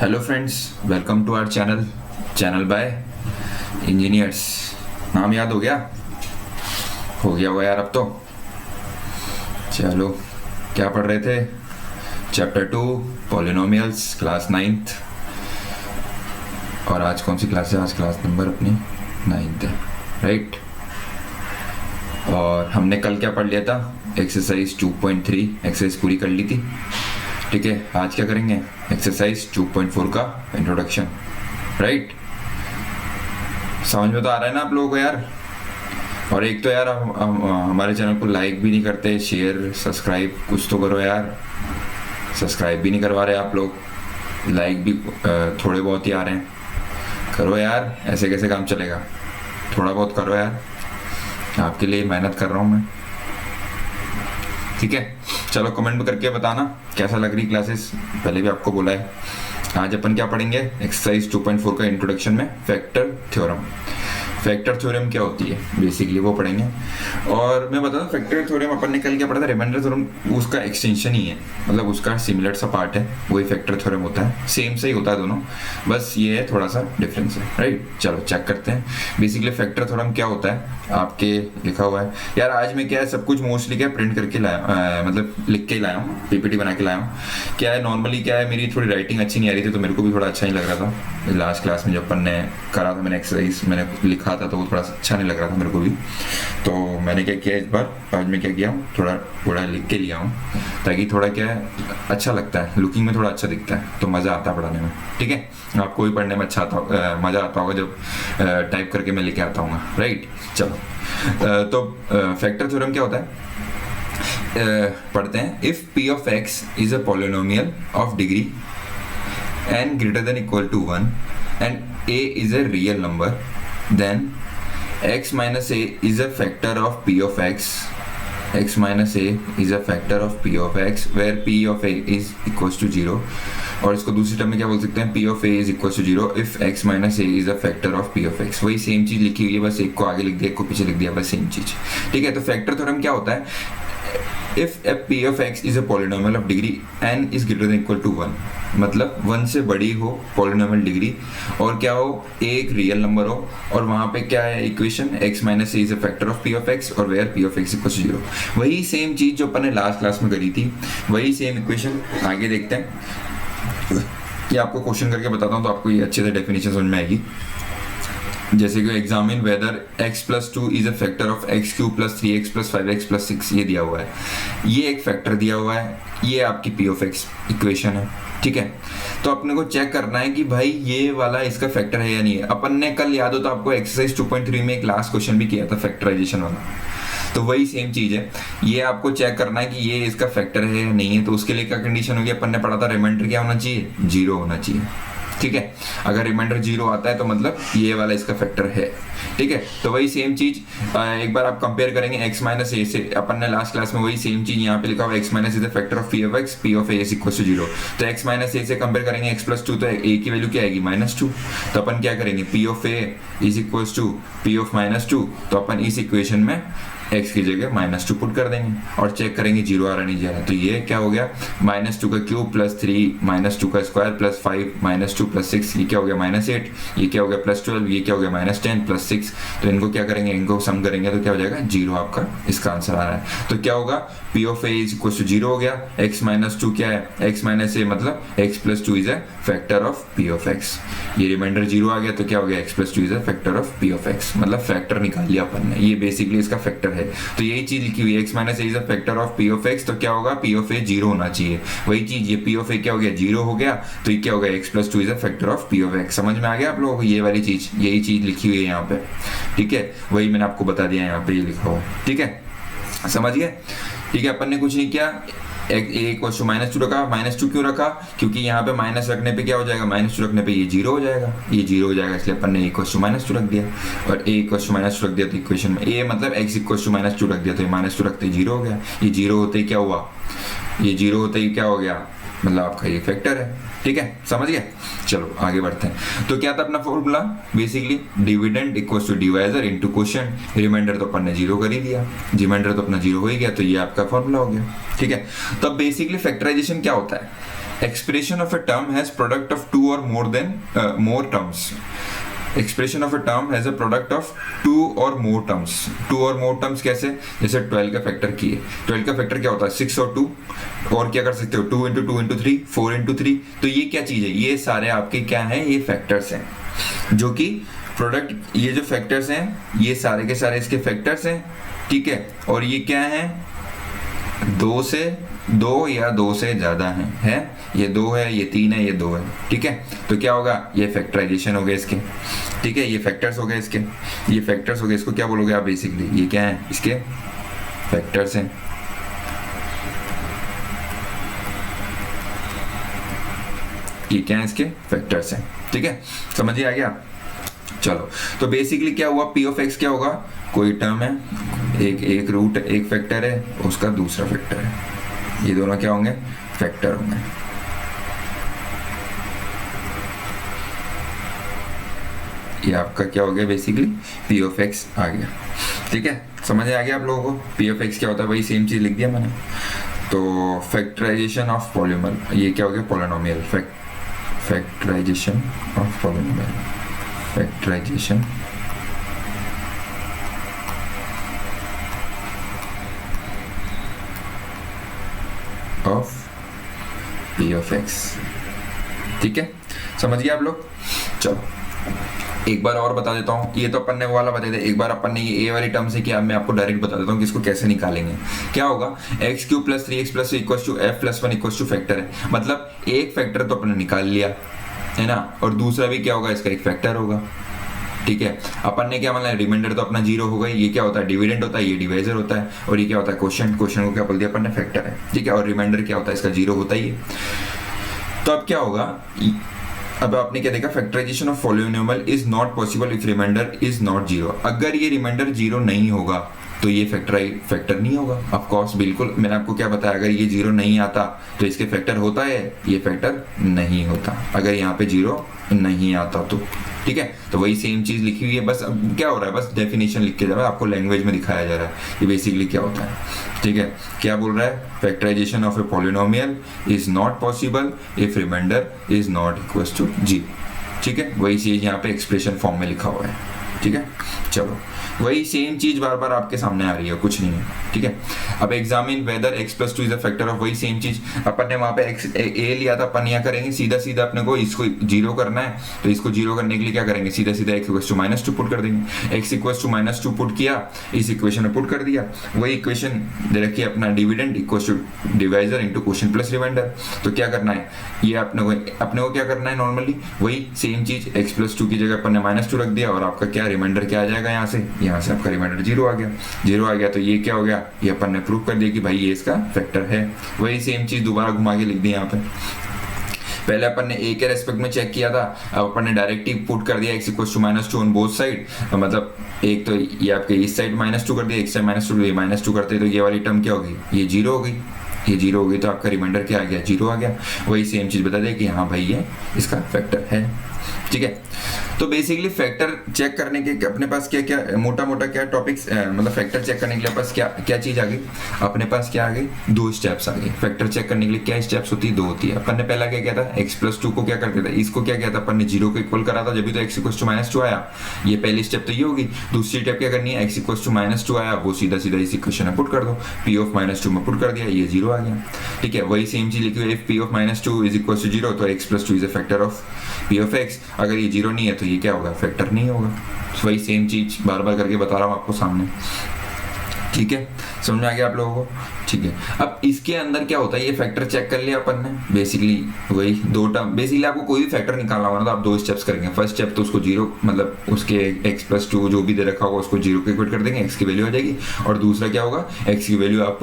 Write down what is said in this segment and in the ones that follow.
Hello friends, welcome to our channel by engineers. नाम याद हो गया होगा यार अब तो। चलो, क्या पढ़ रहे थे? Chapter 2 polynomials, class 9th। और आज कौन सी क्लास है? आज क्लास नंबर अपनी 9th है, राइट। और हमने कल क्या पढ़ लिया था? एक्सरसाइज 2.3 एक्सरसाइज पूरी कर ली थी, ठीक है। आज क्या करेंगे? एक्सरसाइज 2.4 का इंट्रोडक्शन, राइट। समझ में तो आ रहा है ना आप लोगों को यार? और एक तो यार हमारे चैनल को लाइक भी नहीं करते, शेयर सब्सक्राइब कुछ तो करो यार। सब्सक्राइब भी नहीं करवा रहे आप लोग, लाइक भी थोड़े बहुत ही आ रहे हैं। करो यार, ऐसे कैसे काम चलेगा? थोड़ा बहुत करो यार, आपके लिए मेहनत कर रहा हूँ मैं, ठीक है। चलो कमेंट करके बताना कैसा लग रही क्लासेस। पहले भी आपको बोला है। आज अपन क्या पढ़ेंगे? एक्सरसाइज 2.4 का इंट्रोडक्शन में फैक्टर थ्योरम। फैक्टर थ्योरम क्या होती है बेसिकली वो पढ़ेंगे। और मैं बता दूं, फैक्टर थ्योरम अपन ने कल क्या पढ़ा था? रिमाइंडर थ्योरम उसका एक्सटेंशन ही है, मतलब उसका सिमिलर सा पार्ट है, वही फैक्टर थ्योरम होता है। सेम से ही होता है दोनों, बस ये है थोड़ा सा डिफरेंस है, राइट। चलो चेक करते हैं बेसिकली फैक्टर थ्योरम क्या होता है। आपके लिखा हुआ है यार। आज मैं क्या है, सब कुछ मोस्टली क्या प्रिंट करके लाया, मतलब लिख के ही लाया हूँ, पीपीटी बना के लाया हूँ। क्या है, नॉर्मली क्या है, मेरी थोड़ी राइटिंग अच्छी नहीं आ रही थी, तो मेरे को भी थोड़ा अच्छा नहीं लग रहा था। लास्ट क्लास में जब अपन ने करा था, मैंने एक्सरसाइज मैंने लिखा था, तो वो थोड़ा सा अच्छा नहीं लग रहा था मेरे को भी। तो मैंने क्या किया, इस बार आज मैं क्या किया, थोड़ा लिख के लिया हूँ, ताकि थोड़ा क्या है अच्छा लगता है, लुकिंग में थोड़ा अच्छा दिखता है, तो मज़ा आता है पढ़ाने में, ठीक है। आपको भी पढ़ने में अच्छा आता मज़ा आता होगा जब टाइप करके मैं लेके आता हूँ, राइट। चलो तो फैक्टर थ्योरम क्या होता है? पढ़ते हैं। If P of x is a polynomial of degree n greater than equal to 1 and a is a real number, then x minus a is a factor of p of x. X minus a is a factor of p of x where p of a is equals to 0. और इसको दूसरी term में क्या बोल सकते हैं? p of a is equals to 0 if x minus a is a factor of p of x. वही same चीज लिखी हुई है, बस एक को आगे लिख दिया, एक को पीछे लिख दिया, बस सेम चीज, ठीक है। तो फैक्टर थ्योरम क्या होता है? If p of x is a polynomial of degree n is greater than equal to 1, मतलब 1 से बड़ी हो पॉलिनोमियल डिग्री, और क्या हो, एक रियल नंबर हो, और वहां पे क्या है equation, x minus a is a factor of p of x, और where p of x equal to 0। वही सेम चीज जो अपन ने लास्ट क्लास में करी थी, वही सेम इक्वेशन आगे देखते हैं। ये आपको क्वेश्चन करके बताता हूँ, तो आपको ये अच्छे से डेफिनेशन समझ में आएगी। जैसे कि examine whether x plus 2 is a factor of x cube plus 3x plus 5x plus 6, ये दिया हुआ है, ये एक फैक्टर दिया हुआ है, ये आपकी p ऑफ x इक्वेशन है, ठीक है। तो अपने को चेक करना है कि भाई ये वाला इसका फैक्टर है या नहीं है। अपन ने कल याद हो तो आपको एक्सरसाइज 2.3 में एक लास्ट क्वेश्चन भी किया था फैक्टराइजेशन वाला, तो वही सेम चीज है। ये आपको चेक करना है कि ये इसका फैक्टर है या नहीं है। तो उसके लिए क्या कंडीशन होगी? अपन ने पढ़ा था रिमाइंडर क्या होना चाहिए? 0 होना चाहिए, ठीक है। अगर रिमाइंडर 0 आता है तो मतलब ये वाला इसका फैक्टर है, ठीक है। तो वही सेम चीज एक बार आप कंपेयर करेंगे x माइनस ए से। अपन ने लास्ट क्लास में वही सेम चीज यहाँ पे लिखा हुआ x minus is the factor of p of x, p of a is equal to 0। तो x माइनस ए से कंपेयर करेंगे x प्लस 2, तो a की वैल्यू क्या आएगी? -2। तो अपन क्या करेंगे? p of a is equals to p of -2। तो अपन इस इक्वेशन में x की जगह -2 पुट कर देंगे और चेक करेंगे 0 आ रहा नहीं जा रहा। तो ये क्या हो गया? -2 का क्यूब प्लस 3 -2 का स्क्वायर प्लस 5 -2 प्लस 6, ये क्या हो गया? -8। ये क्या हो गया? +12। ये क्या हो गया? -10 प्लस 6। तो इनको क्या करेंगे? इनको सम करेंगे तो क्या हो जाएगा? 0 आपका इसका आंसर आ रहा है। तो क्या होगा? p of a is equal to 0 हो गया। x माइनस 2 क्या है? x माइनस a मतलब x plus 2 is a factor of p of x। ये रिमाइंडर 0 आ गया तो क्या हो गया? x plus 2 is a factor of p of x, मतलब फैक्टर निकाल लिया अपन ने। ये बेसिकली इसका फैक्टर है। तो यही चीज लिखी हुई है, x minus a is a factor of p of x। तो क्या होगा? p of a 0 होना चाहिए। वही चीज ये p of a क्या हो गया? 0 हो गया। तो ये क्या हो गया? x plus 2 is a factor of p of x। समझ में आ गया आप लोगों को? ये वाली चीज, यही चीज लिखी हुई है यहाँ पे, ठीक है। वही मैंने आपको बता दिया यहाँ पे, ये लिखा हुआ, ठीक है। समझ गए? ठीक है। अपन ने कुछ नहीं किया, एक क्वेश्चन -2 रखा। -2 क्यों रखा? क्योंकि यहाँ पे माइनस रखने पे क्या हो जाएगा? -2 रखने पे ये 0 हो जाएगा, ये 0 हो जाएगा, इसलिए अपन ने एक क्वेश्चन -2 रख दिया। और एक क्वेश्चन -2 रख दिया तो इक्वेशन में ए मतलब x इक्वल टू -2 रख दिया, तो ये -2 रखते 0 हो गया। ये 0 होते ही क्या हुआ? ये 0 होते ही क्या हो गया? मतलब आपका ये फैक्टर है, ठीक है। समझ गए? चलो आगे बढ़ते हैं। तो क्या था अपना formula? Basically dividend equals to divisor into quotient. Remainder तो अपन ने 0 कर ही दिया, रिमाइंडर तो अपना 0 हो ही गया, तो ये आपका फॉर्मूला हो गया, ठीक है। तो बेसिकली फैक्टराइजेशन क्या होता है? expression of a term has product of two or more terms. Expression of a term has a product of two or more terms. Two or more terms कैसे? जैसे 12 का फैक्टर किए, 12 का फैक्टर क्या होता है? 6 और 2, और क्या कर सकते हो? 2 into 2 into 3, 4 into 3. तो ये क्या चीज है? ये सारे आपके क्या हैं? ये फैक्टर्स हैं, जो कि प्रोडक्ट, ये जो फैक्टर्स हैं ये सारे के सारे इसके फैक्टर्स हैं, ठीक है। और ये क्या है? 2 से 2 या 2 से ज्यादा है, ये 2 है, ये 3 है, ये 2 है, ठीक है। तो क्या होगा? ये फैक्टराइजेशन हो गए इसके, ठीक है। ये फैक्टर्स हो गए इसके, ये फैक्टर्स हो गए। इसको क्या बोलोगे आप? बेसिकली ये क्या है? इसके फैक्टर्स हैं। ये क्या है? इसके फैक्टर्स हैं, ठीक है। समझिए आ गया? चलो, तो बेसिकली क्या हुआ? पी ऑफ एक्स क्या होगा? कोई टर्म है, एक रूट, एक फैक्टर है, उसका दूसरा फैक्टर है, ये दोनों क्या होंगे? फैक्टर होंगे। ये आपका क्या हो गया? बेसिकली पी ऑफ एक्स आ गया, ठीक है। समझ आ गया आप लोगों को? पी ऑफ एक्स क्या होता है? वही सेम चीज लिख दिया मैंने। तो फैक्टराइजेशन ऑफ पॉलिनोमियल, ये क्या हो गया? Polynomial. Factorization of polynomial, factorization of p of x, ठीक है। समझ गए आप लोग? चलो एक बार और बता देता हूँ। ये तो अपन ने वो वाला बता दिया, एक बार अपन ने ये ए वाली टर्म से किया, मैं आपको डायरेक्ट बता देता हूँ कि इसको कैसे निकालेंगे। क्या होगा? x³ + 3x + 2 = f + 1 = फैक्टर है, मतलब एक फैक्टर तो अपन ने निकाल लिया है ना, और दूसरा भी क्या होगा? इसका एक फैक्टर होगा, ठीक है। अपन ने क्या मतलब रिमाइंडर तो अपना 0 होगा, ये क्या होता है? डिविडेंड होता है, ये डिवाइजर होता है, और ये क्या होता है? क्वोशिएंट। क्वोशिएंट को क्या बोल दिया अपन ने? फैक्टर है, ठीक है। और रिमाइंडर क्या होता है? इसका 0 होता ही है। तो अब क्या होगा? अब आपने क्या देखा? Factorization of polynomial is not possible if remainder is not 0। अगर ये रिमाइंडर 0 नहीं होगा तो ये फैक्टर नहीं होगा। ऑफ कोर्स, बिल्कुल मैंने आपको क्या बताया, अगर ये 0 नहीं आता तो इसके फैक्टर होता है, ये फैक्टर नहीं होता अगर यहाँ पे 0 नहीं आता तो, ठीक है। तो वही सेम चीज लिखी हुई है, बस अब क्या हो रहा है? बस डेफिनेशन लिख के जा रहा है, आपको लैंग्वेज में दिखाया जा रहा है ये बेसिकली क्या होता है, ठीक है। क्या बोल रहा है? Factorization of a polynomial is not possible if remainder is not equal to 0, ठीक है। वही चीज यहाँ पे एक्सप्रेशन फॉर्म में लिखा हुआ है, ठीक है। चलो वही सेम चीज बार बार आपके सामने आ रही है, कुछ नहीं है, ठीक है। अब examine whether x + 2 is a factor of, वही सेम चीज अपन ने वहां पे a लिया था, अपन यहाँ करेंगे सीधा सीधा अपने को इसको 0 करना है, तो इसको 0 करने के लिए क्या करेंगे? सीधा सीधा x = -2 पुट कर देंगे। x = -2 पुट किया, इस इक्वेशन में पुट कर दिया, वही इक्वेशन दे रखी है अपना, डिविडेंड = डिवाइजर × क्वोशिएंट + रिमाइंडर। तो क्या करना है? ये अपने को क्या करना है? नॉर्मली वही सेम चीज x + 2 की जगह अपन ने -2 रख दिया, और आपका क्या रिमाइंडर क्या आ जाएगा? यहाँ से आपका रिमाइंडर 0 आ गया। तो ये क्या हो गया? ये अपन ने प्रूव कर दिया कि भाई ये इसका फैक्टर है। वही सेम चीज दोबारा घुमा के लिख दी यहाँ पे। पहले अपन ने a के रेस्पेक्ट में चेक किया था, अब अपन ने डायरेक्ट ही पुट कर दिया x = -2 ऑन बोथ साइड, मतलब एक तो ये आपके इस साइड -2 कर दिया, एक साइड -2 करते तो ये वाली टर्म क्या होगी? ये 0 हो गई। ये 0 हो गई तो आपका रिमाइंडर क्या आ गया? 0 आ गया। वही सेम चीज बता दिया कि हाँ भाई ये इसका फैक्टर है, ठीक है। तो बेसिकली फैक्टर चेक करने के अपने पास क्या क्या मोटा क्या टॉपिक्स, मतलब फैक्टर चेक करने के लिए पास क्या चीज आ गई अपने पास? क्या आ गई? 2 स्टेप्स आ गए। फैक्टर चेक करने के लिए क्या स्टेप्स होती है? 2 होती है। अपन ने पहला क्या किया था? x + 2 को क्या करते थे? इसको क्या किया था अपन ने? 0 को इक्वल करा था, जब भी तो x = -2 आया। ये पहली स्टेप तो ये होगी। दूसरी स्टेप क्या करनी है? x = -2 आया, वो सीधा इस इक्वेशन में पुट कर दो, p ऑफ -2 में पुट कर दिया, ये 0 आ गया, ठीक है। वही सेम चीज लिखी हुई है, if p of -2 is equal to 0 तो x + 2 is a factor of p of x। अगर ये 0 नहीं है तो ये क्या होगा? फैक्टर नहीं होगा। वही सेम चीज बार बार करके बता रहा हूँ आपको सामने, ठीक है। समझ में आ गया आप लोगों को? ठीक है। अब इसके अंदर क्या होता है? ये फैक्टर चेक कर लिया अपन ने, बेसिकली वही 2 टर्म। बेसिकली आपको कोई भी फैक्टर निकालना होगा तो आप 2 स्टेप्स करेंगे। फर्स्ट स्टेप तो उसको 0, मतलब उसके x + 2 जो भी दे रखा होगा उसको 0 को इक्वेट कर देंगे, x की वैल्यू आ जाएगी। और दूसरा क्या होगा? x की वैल्यू आप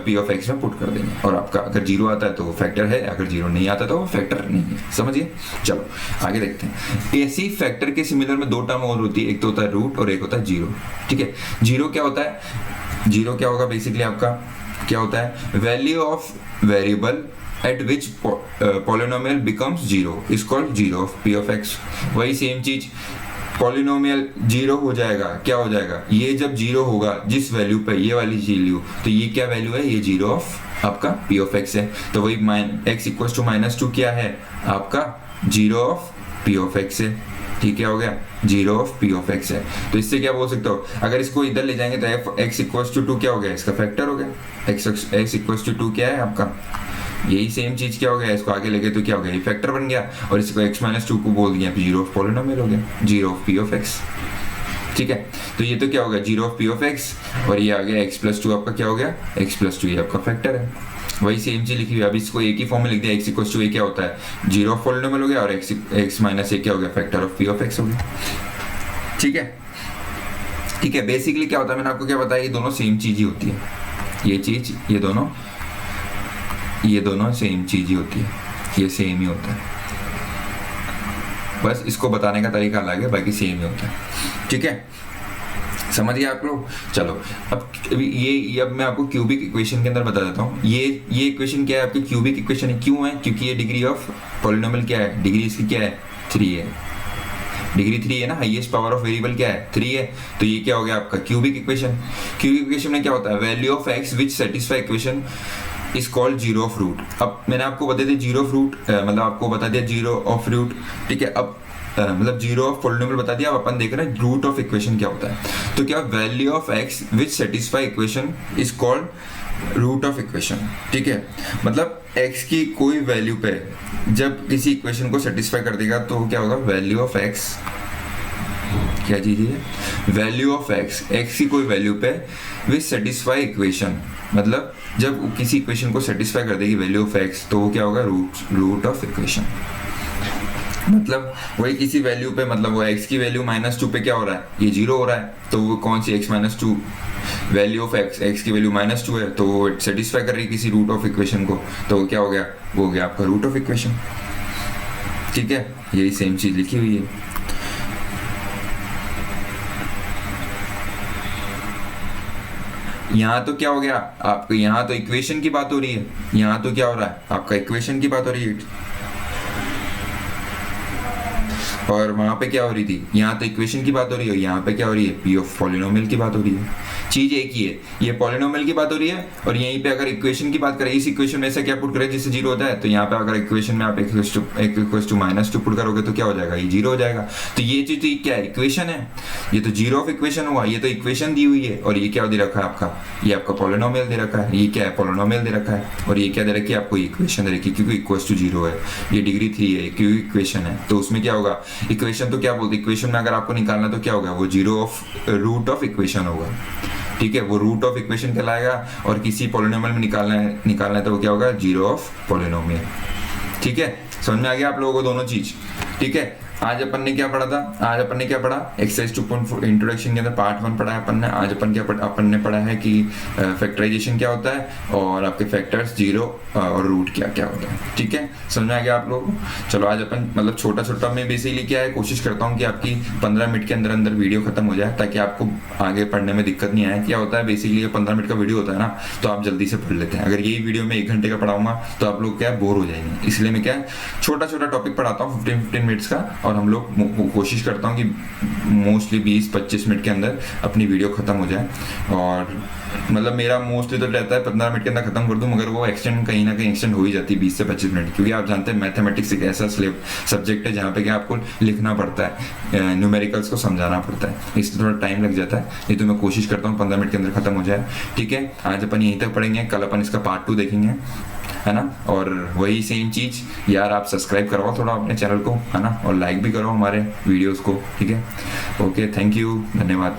p ऑफ x में पुट कर देंगे, और आपका अगर 0 आता है तो वो फैक्टर है, अगर 0 नहीं आता तो वो फैक्टर नहीं है। समझिए? चलो आगे देखते हैं। ऐसी फैक्टर के सिमिलर में 2 टर्म और होती है, एक तो होता है रूट और एक होता है 0, ठीक है। 0 क्या होता है? 0 क्या होगा? बेसिकली आपका क्या होता है? Value of variable eight which polynomial becomes 0 is called 0 of p of x। वही सेम चीज, पॉलिनोमियल 0 हो जाएगा, क्या हो जाएगा? ये जब 0 होगा जिस वैल्यू पे, ये वाली वैल्यू, तो ये क्या वैल्यू है? ये 0 ऑफ आपका पी ऑफ एक्स है, तो वही एक्स इक्वल टू -2 क्या है आपका 0 ऑफ पी ऑफ एक्स है। ठीक है, हो गया 0 ऑफ पी ऑफ एक्स है। तो इससे क्या बोल सकते हो, अगर इसको इधर ले जाएंगे तो एफ एक्स इक्वल टू 2 क्या हो गया, इसका फैक्टर हो गया। एक्स इक्वल टू 2 क्या है आपका, यही सेम चीज क्या हो गया, इसको आगे लेके तो क्या हो गया, ये फैक्टर बन गया, और इसको x-2 को बोल दिया 0 ऑफ पॉलिनोमियल हो गया, 0 ऑफ पी ऑफ एक्स। ठीक है, तो ये तो क्या हो गया 0 ऑफ पी ऑफ एक्स, और ये आ गया x+2 आपका क्या हो गया, x+2 ये आपका फैक्टर है। वही सेम चीज लिखी हुई है, अब इसको एक ही फॉर्म में लिख दिया, x इक्वल टू a क्या होता है 0 ऑफ पॉलिनोमियल हो गया, और x माइनस a क्या हो गया, factor of p of x हो गया। ठीक है, ठीक है, बेसिकली क्या होता है मैंने आपको क्या बताया, ये दोनों सेम चीज ही होती है, ये चीज ये दोनों सेम चीज ही होती है, ये सेम ही होता है, बस इसको बताने का तरीका अलग है, बाकी सेम ही होता है। ठीक है, समझ गए आप लोग। चलो अब ये अब मैं आपको क्यूबिक इक्वेशन के अंदर बता देता हूँ। ये इक्वेशन क्या है आपकी, क्यूबिक इक्वेशन है। क्यों है, क्योंकि ये डिग्री ऑफ पॉलिनोमियल क्या है, डिग्री इसकी क्या है 3 है, डिग्री 3 है ना, हाईएस्ट पावर ऑफ वेरिएबल क्या है 3 है, तो ये क्या हो गया आपका क्यूबिक इक्वेशन। क्यूबिक इक्वेशन में क्या होता है, value of x which satisfy equation is called 0 of root. अब मैंने आपको बता दिया 0 ऑफ रूट, मतलब आपको बता दिया 0 ऑफ रूट। ठीक है, अब मतलब 0 ऑफ पॉलिनोमियल बता दिया, अब अपन देख रहे हैं रूट ऑफ इक्वेशन क्या होता है। तो क्या value of x which satisfy equation is called root of equation. ठीक है, मतलब x की कोई वैल्यू पे जब किसी इक्वेशन को सेटिस्फाई कर देगा तो क्या होगा, वैल्यू ऑफ x क्या चीज है, वैल्यू ऑफ x की कोई वैल्यू पे विच सेटिस्फाई इक्वेशन, मतलब जब किसी इक्वेशन को सेटिस्फाई कर देगी वैल्यू ऑफ x तो वो क्या होगा रूट ऑफ इक्वेशन। मतलब वही किसी वैल्यू पे, मतलब वो x की वैल्यू -2 पे क्या हो रहा है, ये 0 हो रहा है, तो वो कौन सी x-2 वैल्यू ऑफ x की वैल्यू -2 है, तो वो सेटिस्फाई कर रही है किसी रूट ऑफ इक्वेशन को, तो वो क्या हो गया, वो हो गया आपका रूट ऑफ इक्वेशन। ठीक है, यही सेम चीज लिखी हुई है। यहाँ तो क्या हो गया आपको, यहाँ तो इक्वेशन की बात हो रही है, यहाँ तो क्या हो रहा है आपका इक्वेशन की बात हो रही है, और वहां पे क्या हो रही थी, यहाँ तो इक्वेशन की बात हो रही है, यहाँ पे क्या हो रही है, पी ऑफ पॉलिनोमियल की बात हो रही है। चीज एक ही है, ये पॉलिनोमियल की बात हो रही है, और यहीं पे अगर इक्वेशन की बात करें, इस इक्वेशन में ऐसा क्या पुट करें जिससे 0 होता है, तो यहाँ पे अगर इक्वेशन में आप x इक्वल्स टू -2 पुट करोगे तो क्या हो जाएगा, ये 0 हो जाएगा। तो ये चीज तो क्या है, इक्वेशन है, ये तो 0 ऑफ इक्वेशन हुआ, ये तो इक्वेशन दी हुई है, और ये क्या दे रखा है आपका, ये आपका पॉलिनोमियल दे रखा है, ये क्या है पॉलिनोमियल दे रखा है, और ये क्या दे रखी है आपको, इक्वेशन दे रखी है, क्योंकि इक्वल्स टू 0 है, ये डिग्री 3 है, क्योंकि इक्वेशन है, तो उसमें क्या होगा, इक्वेशन तो क्या बोलते, इक्वेशन में अगर आपको निकालना तो क्या होगा, वो 0 ऑफ रूट ऑफ इक्वेशन होगा। ठीक है, वो रूट ऑफ इक्वेशन कहलाएगा, और किसी पॉलिनोमियल में निकालना है तो वो क्या होगा, 0 ऑफ पॉलिनोमियल। ठीक है, समझ में आ गया आप लोगों को दोनों चीज। ठीक है, आज अपन ने क्या पढ़ा था, आज अपन ने क्या पढ़ा, एक्सरसाइज 2.4 इंट्रोडक्शन के अंदर पार्ट 1 पढ़ा है अपन ने। आज अपन ने पढ़ा है कि फैक्टराइजेशन क्या होता है, और आपके फैक्टर्स 0 और रूट क्या क्या होता है। ठीक है, समझ में आ गया आप लोगों को। चलो आज अपन मतलब छोटा छोटा मैं बेसिकली क्या है, कोशिश करता हूँ कि आपकी 15 मिनट के अंदर अंदर वीडियो खत्म हो जाए, ताकि आपको आगे पढ़ने में दिक्कत नहीं आए। क्या होता है बेसिकली 15 मिनट का वीडियो होता है ना, तो आप जल्दी से पढ़ लेते हैं। अगर यही वीडियो में 1 घंटे का पढ़ाऊंगा तो आप लोग क्या बोर हो जाएंगे, इसलिए मैं क्या छोटा छोटा टॉपिक पढ़ाता हूँ 15 मिनट्स का, और हम लोग कोशिश करता हूँ कि मोस्टली 20-25 मिनट के अंदर अपनी वीडियो खत्म हो जाए। और मतलब मेरा मोस्टली तो रहता है 15 मिनट के अंदर खत्म कर दूं, मगर वो एक्सटेंड कहीं ना कहीं एक्सटेंड हो ही जाती है 20 से 25 मिनट, क्योंकि आप जानते हैं मैथमेटिक्स एक ऐसा सब्जेक्ट है जहाँ पे क्या आपको लिखना पड़ता है, न्यूमेरिकल्स को समझाना पड़ता है, इसलिए थोड़ा टाइम लग जाता है। नहीं तो मैं कोशिश करता हूँ 15 मिनट के अंदर खत्म हो जाए। ठीक है, आज अपन यहीं तक पढ़ेंगे, कल अपन इसका पार्ट 2 देखेंगे, है ना। और वही सेम चीज यार, आप सब्सक्राइब करवाओ थोड़ा अपने चैनल को, है ना, और लाइक भी करो हमारे वीडियोस को। ठीक है, ओके, थैंक यू, धन्यवाद।